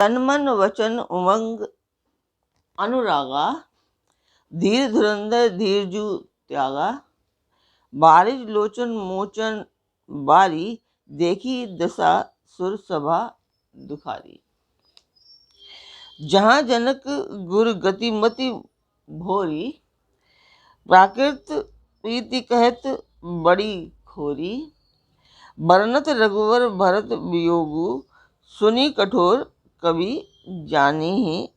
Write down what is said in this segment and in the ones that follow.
तन मन वचन उमंग अनुरागा, धीर धुरंधर धीरजू त्यागा, बारिज लोचन मोचन बारी, देखी दशा सुर सभा दुखारी। जहाँ जनक गुर गतिमति भोरी, प्राकृत प्रीति कहत बड़ी खोरी, बरनत रघुवर भरत वियोगु, सुनी कठोर कवि जानी ही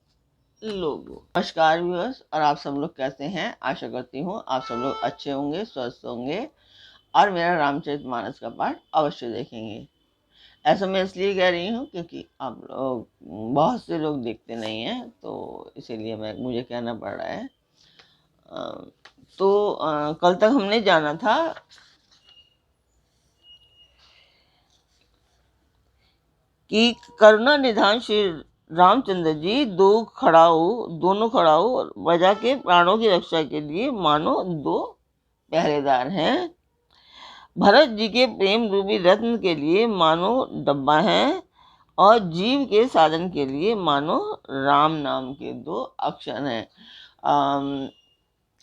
लोगु। नमस्कार व्यूअर्स, और आप सब लोग कैसे हैं? आशा करती हूँ आप सब लोग अच्छे होंगे, स्वस्थ होंगे और मेरा रामचरितमानस का पाठ अवश्य देखेंगे। ऐसा मैं इसलिए कह रही हूँ क्योंकि आप लोग बहुत से लोग देखते नहीं हैं, तो इसीलिए मुझे कहना पड़ रहा है। कल तक हमने जाना था कि करुणा निधान श्री रामचंद्र जी दोनों खड़ाऊ प्रजा के प्राणों की रक्षा के लिए मानो दो पहरेदार हैं। भरत जी के प्रेम रूपी रत्न के लिए मानो डब्बा है, और जीव के साधन के लिए मानो राम नाम के दो अक्षर हैं।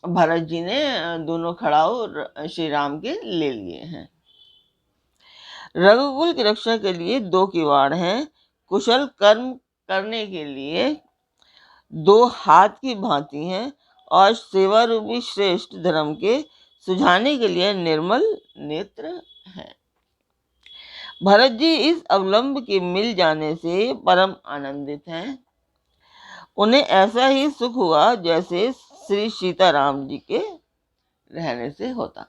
भरत जी ने दोनों खड़ाऊ श्री राम के ले लिए हैं। रघुकुल की रक्षा के लिए दो किवाड़ हैं, कुशल कर्म करने के लिए दो हाथ की भांति हैं, और सेवा रूपी श्रेष्ठ धर्म के सुझाने के लिए निर्मल नेत्र हैं। भरत जी इस अवलंब के मिल जाने से परम आनंदित हैं। उन्हें ऐसा ही सुख हुआ जैसे श्री सीताराम जी के रहने से होता।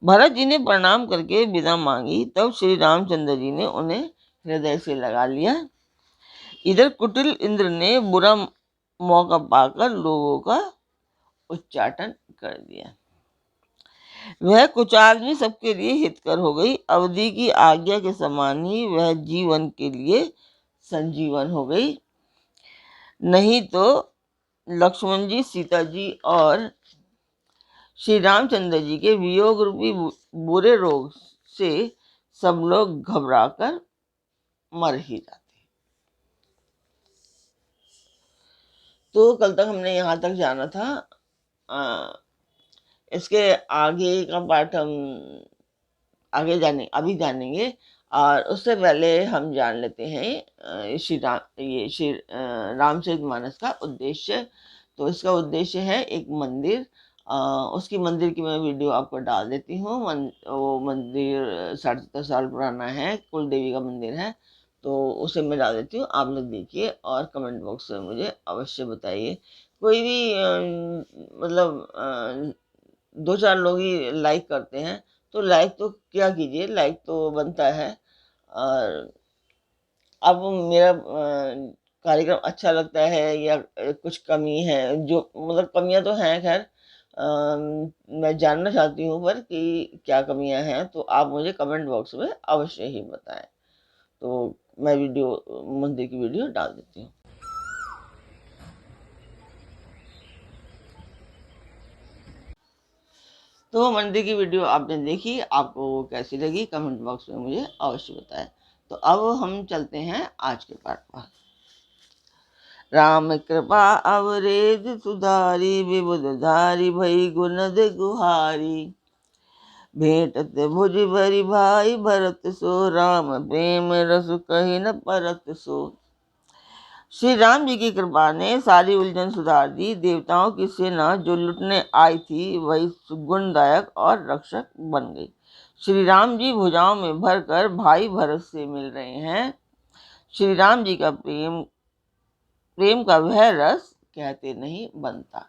भरत जी ने प्रणाम करके विदा मांगी, तब श्री रामचंद्र जी ने उन्हें हृदय से लगा लिया। इधर कुटिल इंद्र ने बुरा मौका पाकर लोगों का उच्चाटन कर दिया। वह कुचालनी सबके लिए हितकर हो गई। अवधि की आज्ञा के समान ही वह जीवन के लिए संजीवन हो गई। नहीं तो लक्ष्मण जी, सीता जी और श्री रामचंद्र जी के वियोग रूपी बुरे रोग से सब लोग घबराकर मर ही जाते। तो कल तक हमने यहाँ तक जाना था। इसके आगे का पाठ हम अभी जानेंगे, और उससे पहले हम जान लेते हैं श्री रामचरितमानस का उद्देश्य। तो इसका उद्देश्य है एक मंदिर। उसकी मंदिर की मैं वीडियो आपको डाल देती हूँ। वो मंदिर 7.5 साल पुराना है, कुल देवी का मंदिर है, तो उसे मैं डाल देती हूँ। आप लोग देखिए और कमेंट बॉक्स में मुझे अवश्य बताइए। कोई भी मतलब 2-4 लोग ही लाइक करते हैं, तो लाइक तो क्या कीजिए, लाइक तो बनता है। और अब मेरा कार्यक्रम अच्छा लगता है या कुछ कमी है, जो मतलब कमियां तो हैं खैर, मैं जानना चाहती हूँ पर कि क्या कमियां हैं, तो आप मुझे कमेंट बॉक्स में अवश्य ही बताएं। तो मैं मंदिर की वीडियो डाल देती हूँ। तो मंदिर की वीडियो आपने देखी, आपको कैसी लगी कमेंट बॉक्स में मुझे अवश्य बताएं। तो अब हम चलते हैं आज के पाठ पर। राम कृपा अवरेज सुधारी, विबुध धारी भई गुनद गुहारी, भेंटत भुज भरी भाई भरत सो, राम प्रेम रसु कही न परत सो। श्री राम जी की कृपा ने सारी उलझन सुधार दी। देवताओं की सेना जो लुटने आई थी वही गुणदायक और रक्षक बन गई। श्री राम जी भुजाओं में भरकर भाई भरत से मिल रहे हैं। श्री राम जी का प्रेम का वह रस कहते नहीं बनता।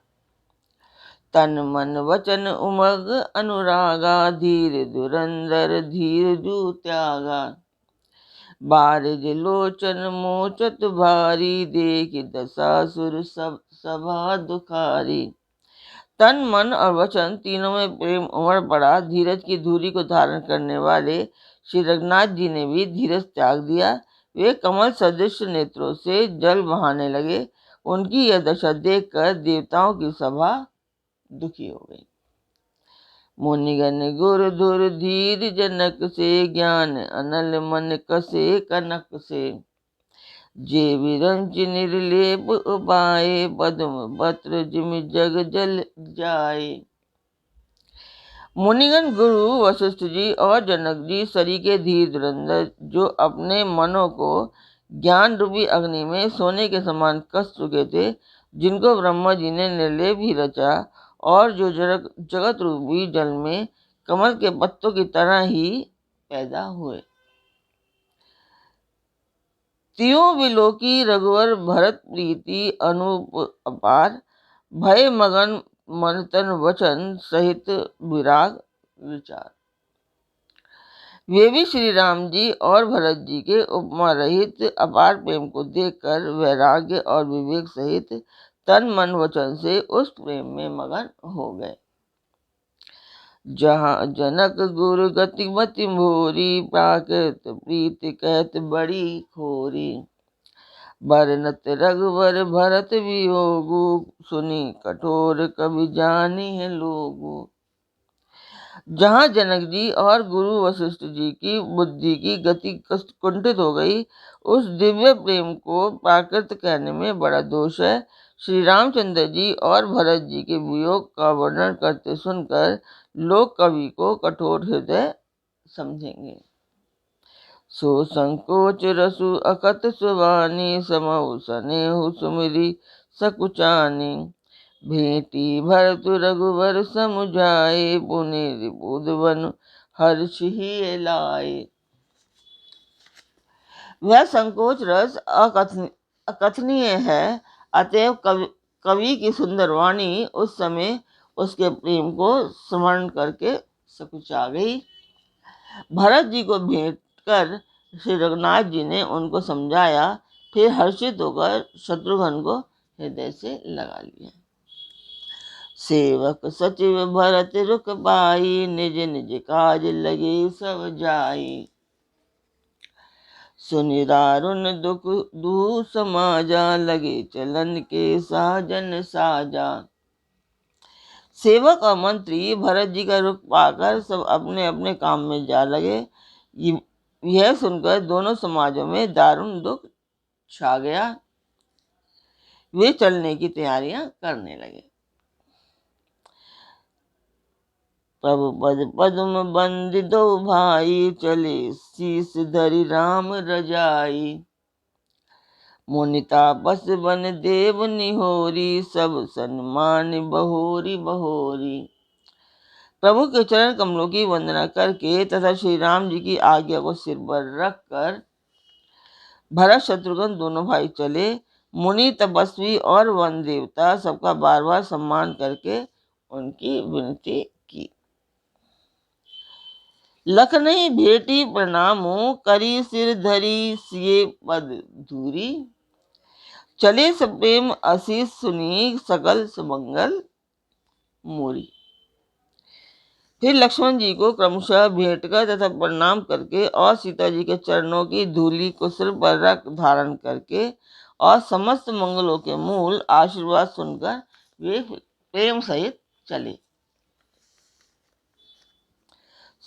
तन मन वचन उमग अनुरागा, धीर धुरंधर धीर जू त्यागा, बारिज लोचन मोचत भारी, देख दशा सुर सभा दुखारी। तन मन और वचन तीनों में प्रेम उमड़ पड़ा। धीरज की धूरी को धारण करने वाले श्री रघुनाथ जी ने भी धीरज त्याग दिया। वे कमल सदृश नेत्रों से जल बहाने लगे। उनकी यह दशा देखकर देवताओं की सभा दुखी हो गई। मुनिगण गुर धुर धीर जनक से, ज्ञान अनल मन कसे कनक से, जे विरंच निर्लेप उपाय, पद्म पत्र जिमि जग जल जाए। मुनिगण गुरु वशिष्ठ जी और जनक जी सरीखे धीर धुरंधर, जो अपने मनों को ज्ञान रूपी अग्नि में सोने के समान कस चुके थे, जिनको ब्रह्मा जी ने निर्लेप ही रचा, और जो जगत रूपी जल में कमल के पत्तों की तरह ही पैदा हुए। त्यों विलोकी रघुवर भरत प्रीति अनूप अपार, भय मगन मन तन वचन सहित विराग विचार। वे भी श्री राम जी और भरत जी के उपमा रहित अपार प्रेम को देखकर वैराग्य और विवेक सहित तन मन वचन से उस प्रेम में मगन हो गए। जहाँ जनक गुरु गति मति मोरी, प्राकृत प्रीति कहत बड़ी खोरी। बरनत रघुवर भरत वियोगु, सुनी कठोर कवि जानी है लोगु। जहाँ जनक जी और गुरु वशिष्ठ जी की बुद्धि की गति कुंठित हो गई, उस दिव्य प्रेम को प्राकृत कहने में बड़ा दोष है। श्री रामचंद्र जी और भरत जी के वियोग का वर्णन करते सुनकर लोग कवि को कठोर हृदय समझेंगे। सो संकोच रसु अकत सुवानी, समहु सनेहु सुमिरी सकुचानी। भेटी भरत रघुवर समुझाए, पुनि रिपुदवन हर्ष ही लाए। वह संकोच रस अकथनीय है, अतएव कवि की सुंदर वाणी उस समय उसके प्रेम को स्मरण करके सकुचा गई। भरत जी को भेंट कर श्री रघुनाथ जी ने उनको समझाया, फिर हर्षित होकर शत्रुघ्न को हृदय से लगा लिया। सेवक सचिव भरत रुक पाई, निज निज काज लगे सब जाई। सुनि दारुण दुख दूह समाजा, लगे चलन के साजन साजा। सेवक और मंत्री भरत जी का रुख पाकर सब अपने अपने काम में जा लगे। यह सुनकर दोनों समाजों में दारुण दुख छा गया। वे चलने की तैयारियां करने लगे। प्रभु पद पद्म बंद दो भाई, चले शीस धरि राम रजाई। मुनि तापस बन देव निहोरी, सब सन्मान बहोरी बहोरी। प्रभु के चरण कमलों की वंदना करके तथा श्री राम जी की आज्ञा को सिर पर रखकर भरत शत्रुघ्न दोनों भाई चले। मुनि तपस्वी और वन देवता सबका बार बार सम्मान करके उनकी विनती की। लख नहीं भेटी प्रणामो, करी सिर धरी सिए पद धूरी। चले सप्रेम आशीष सुनी, सकल सुमंगल मोरी। फिर लक्ष्मण जी को क्रमशः भेंट कर तथा प्रणाम करके और सीता जी के चरणों की धूलि को सिर पर रख धारण करके और समस्त मंगलों के मूल आशीर्वाद सुनकर वे प्रेम सहित चले।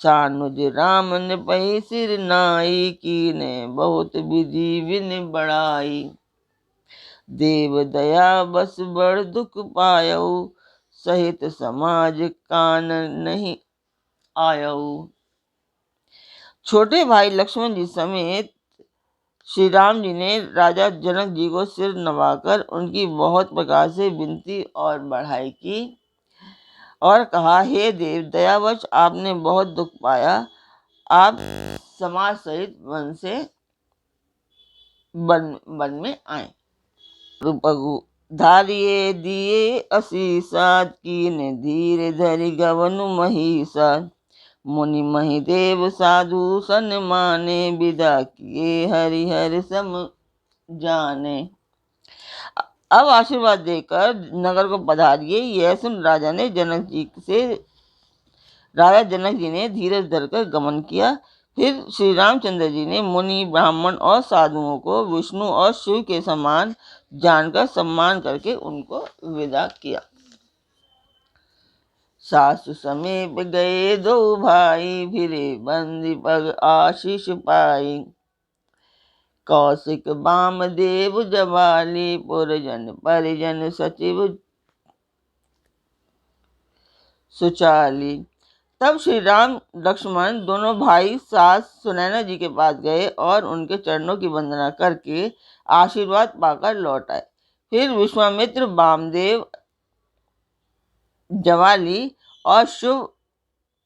सानुज राम नृपहि सिर नाई, कीने बहुत विधि विन बड़ाई। देव दया बस बड़ दुख पायऊ, सहित समाज कान नहीं आयऊ। छोटे भाई लक्ष्मण जी समेत श्री राम जी ने राजा जनक जी को सिर नवाकर उनकी बहुत प्रकार से विनती और बढ़ाई की और कहा, हे देव, दयावश आपने बहुत दुख पाया, आप समाज सहित वन में आए। रूपगु धारिये दिए असीसा, कीने धीर धरि गवनु महिषा। मुनि महिदेव साधु सन माने, विदा किए हरिहर सम जाने। अब आशीर्वाद देकर नगर को पधारिए, यह सुन राजा जनक जी ने धीरज धरकर गमन किया। फिर श्री रामचंद्र जी ने मुनि ब्राह्मण और साधुओं को विष्णु और शिव के समान जानकर सम्मान करके उनको विदा किया। सासु समीप गए दो भाई, फिरे बंदी पग आशीष पाई। कौशिक वामदेव जवाली पुरजन परिजन सचिव सुचाली। तब श्री राम लक्ष्मण दोनों भाई सास सुनैना जी के पास गए और उनके चरणों की वंदना करके आशीर्वाद पाकर लौट आए। फिर विश्वामित्र, वामदेव, जवाली और शुभ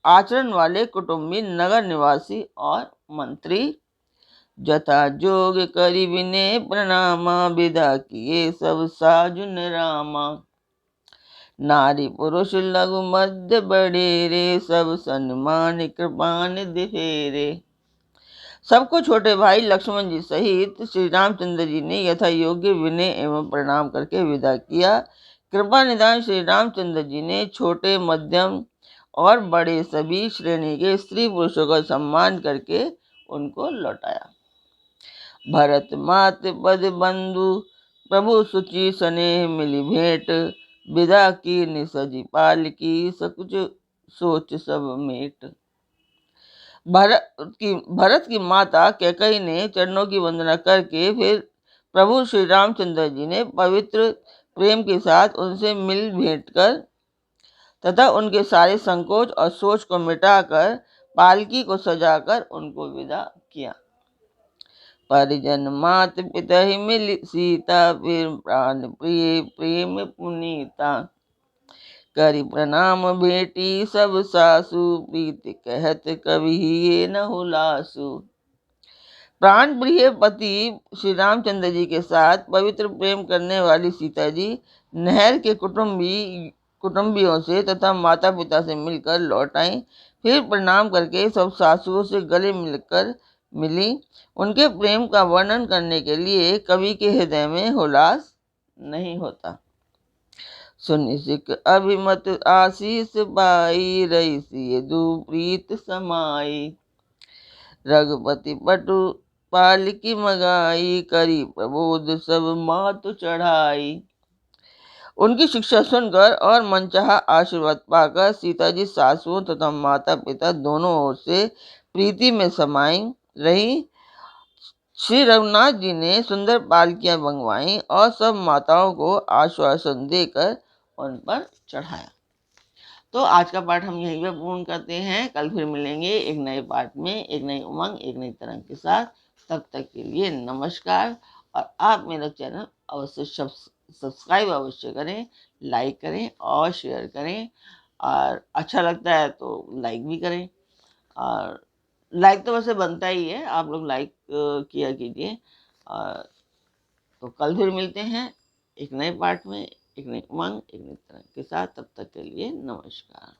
आचरण वाले कुटुंबी, नगर निवासी और मंत्री जथा जोग करि विनय प्रणामा, विदा किए सब साजुन रामा। नारी पुरुष लघु मध्य बड़ेरे, सब सन्मान कृपान दिफेरे। सबको छोटे भाई लक्ष्मण जी सहित श्री रामचंद्र जी ने यथा योग्य विनय एवं प्रणाम करके विदा किया। कृपा निधान श्री रामचंद्र जी ने छोटे, मध्यम और बड़े सभी श्रेणी के स्त्री पुरुषों का सम्मान करके उनको लौटाया। भरत मात पद बंधु प्रभु सुचि स्नेह मिली भेंट, विदा की निसजी पाल की सकुच सोच सब मेट। भरत की माता कैकेयी ने चरणों की वंदना करके फिर प्रभु श्री रामचंद्र जी ने पवित्र प्रेम के साथ उनसे मिल भेंट कर तथा उनके सारे संकोच और सोच को मिटाकर पालकी को सजाकर उनको विदा किया। परिजन मात पिता ही मिली सीता, फिर प्राण प्रिय प्रेम पुनीता। करि प्रणाम भेटी सब सासु, प्रीति कहत कभी ये न हुलासु। प्राण प्रिय पति श्री रामचंद्र जी के साथ पवित्र प्रेम करने वाली सीता जी नहर के कुटुंबियों से तथा माता पिता से मिलकर लौट आई। फिर प्रणाम करके सब सासुओं से गले मिलकर मिली। उनके प्रेम का वर्णन करने के लिए कवि के हृदय में हुलास नहीं होता। सुनि सिख अभिमत आशीष पाई, रही सिय दू प्रीत समाई। रघुपति पटु पालकी मगाई, करी प्रबोध सब मातु चढ़ाई। उनकी शिक्षा सुनकर और मनचाहा आशीर्वाद पाकर सीता जी सासुओं तथा माता पिता दोनों ओर से प्रीति में समाई रही। श्री रघुनाथ जी ने सुंदर पालकियां मंगवाई और सब माताओं को आश्वासन देकर उन पर चढ़ाया। तो आज का पाठ हम यहीं पर पूर्ण करते हैं। कल फिर मिलेंगे एक नए पाठ में, एक नई उमंग, एक नई तरंग के साथ। तब तक के लिए नमस्कार। और आप मेरा चैनल अवश्य सब्सक्राइब अवश्य करें, लाइक करें और शेयर करें। और अच्छा लगता है तो लाइक भी करें। और लाइक तो वैसे बनता ही है, आप लोग लाइक किया कीजिए। और तो कल फिर मिलते हैं एक नए पाठ में, एक नई उमंग, एक नई तरंग के साथ। तब तक के लिए नमस्कार।